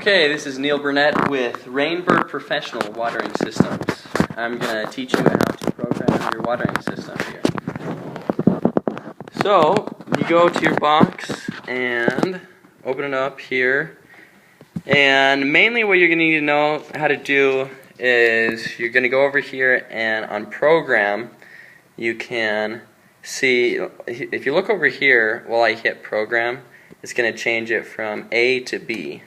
Okay, this is Neil Burnett with Rainbird Professional Watering Systems. I'm going to teach you how to program your watering system here. So, you go to your box and open it up here. And mainly what you're going to need to know how to do is you're going to go over here and on program you can see, if you look over here while I hit program, it's going to change it from A to B.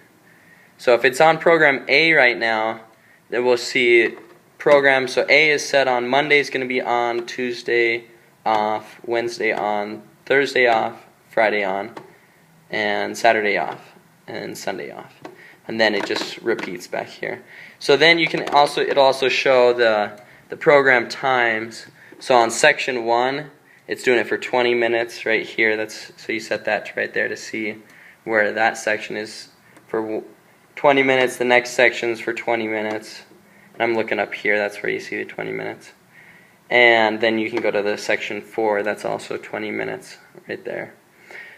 So if it's on program A right now, then we'll see program, so A is set on Monday is going to be on, Tuesday off, Wednesday on, Thursday off, Friday on, and Saturday off, and Sunday off. And then it just repeats back here. So then you can also, it'll also show the program times. So on section 1, it's doing it for 20 minutes right here. That's, so you set that right there to see where that section is for 20 minutes, the next section's for 20 minutes. And I'm looking up here, that's where you see the 20 minutes. And then you can go to the section 4, that's also 20 minutes right there.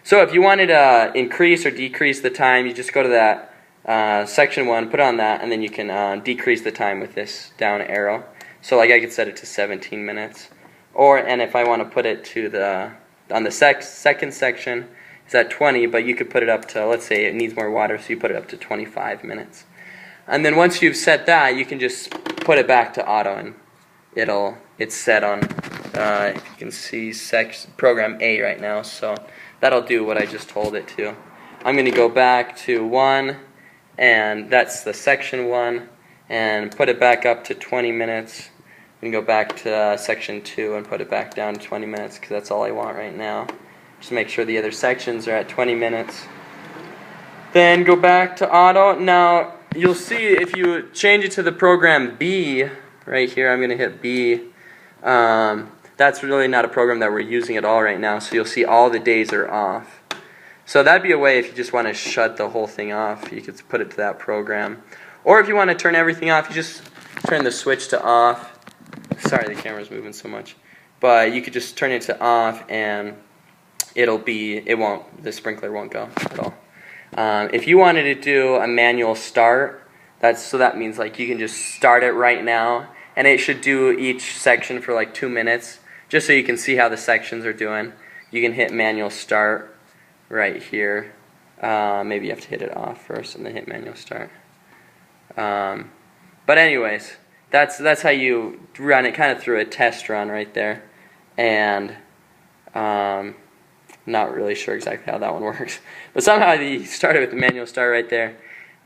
So if you wanted to increase or decrease the time, you just go to that section 1, put on that, and then you can decrease the time with this down arrow. So like I could set it to 17 minutes. And if I want to put it to on the second section, it's at 20, but you could put it up to, let's say it needs more water, so you put it up to 25 minutes. And then once you've set that, you can just put it back to auto, and it's set on, if you can see, program A right now, so that'll do what I just told it to. I'm going to go back to 1, and that's the section 1, and put it back up to 20 minutes. I'm going to go back to section 2 and put it back down to 20 minutes, because that's all I want right now. Just make sure the other sections are at 20 minutes. Then go back to auto. Now, you'll see if you change it to the program B, right here, I'm going to hit B. That's really not a program that we're using at all right now, so you'll see all the days are off. So that'd be a way if you just want to shut the whole thing off, you could put it to that program. Or if you want to turn everything off, you just turn the switch to off. Sorry, the camera's moving so much. But you could just turn it to off and the sprinkler won't go at all. If you wanted to do a manual start, that means like you can just start it right now, and it should do each section for like 2 minutes, just so you can see how the sections are doing. You can hit manual start right here. Maybe you have to hit it off first and then hit manual start. But anyways, that's how you run it, kind of through a test run right there, and not really sure exactly how that one works, but somehow you started with the manual start right there.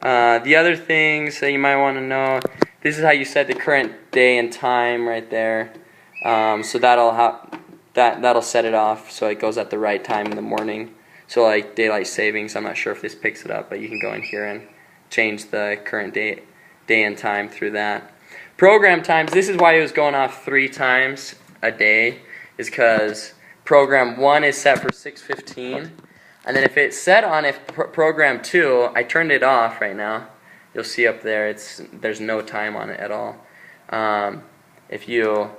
The other things that you might want to know, this is how you set the current day and time right there. So that'll set it off so it goes at the right time in the morning. So like daylight savings, I'm not sure if this picks it up, but you can go in here and change the current day and time through that. Program times, this is why it was going off 3 times a day, is because program 1 is set for 6:15, and then if it's set on program 2, I turned it off right now. You'll see up there there's no time on it at all. If you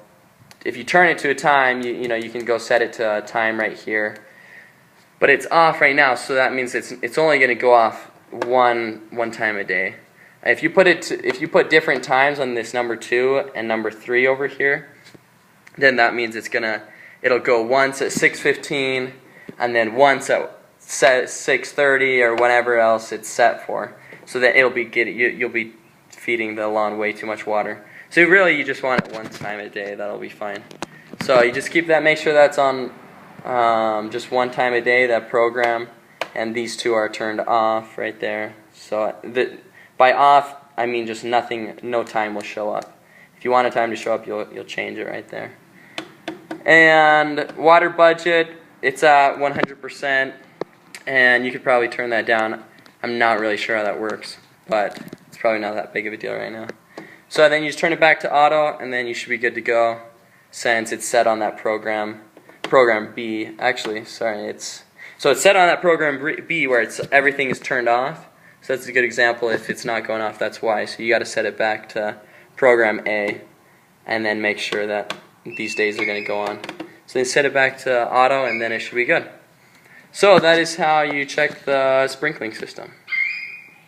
turn it to a time, you can go set it to a time right here. But it's off right now, so that means it's only going to go off one time a day. If you put different times on this number 2 and number 3 over here, then that means it'll go once at 6:15 and then once at 6:30 or whatever else it's set for. So that you'll be feeding the lawn way too much water. So really you just want it one time a day, that'll be fine. So you just keep that, make sure that's on just one time a day, that program, and these 2 are turned off right there. So by off, I mean just nothing, no time will show up. If you want a time to show up, you'll change it right there. And water budget, it's at 100%, and you could probably turn that down. I'm not really sure how that works, but it's probably not that big of a deal right now. So then you just turn it back to auto, and then you should be good to go, since it's set on that program B. Actually, sorry, it's set on that program B where everything is turned off. So that's a good example. If it's not going off, that's why. So you got to set it back to program A, and then make sure that these days are going to go on. So then set it back to auto, and then it should be good. So that is how you check the sprinkling system.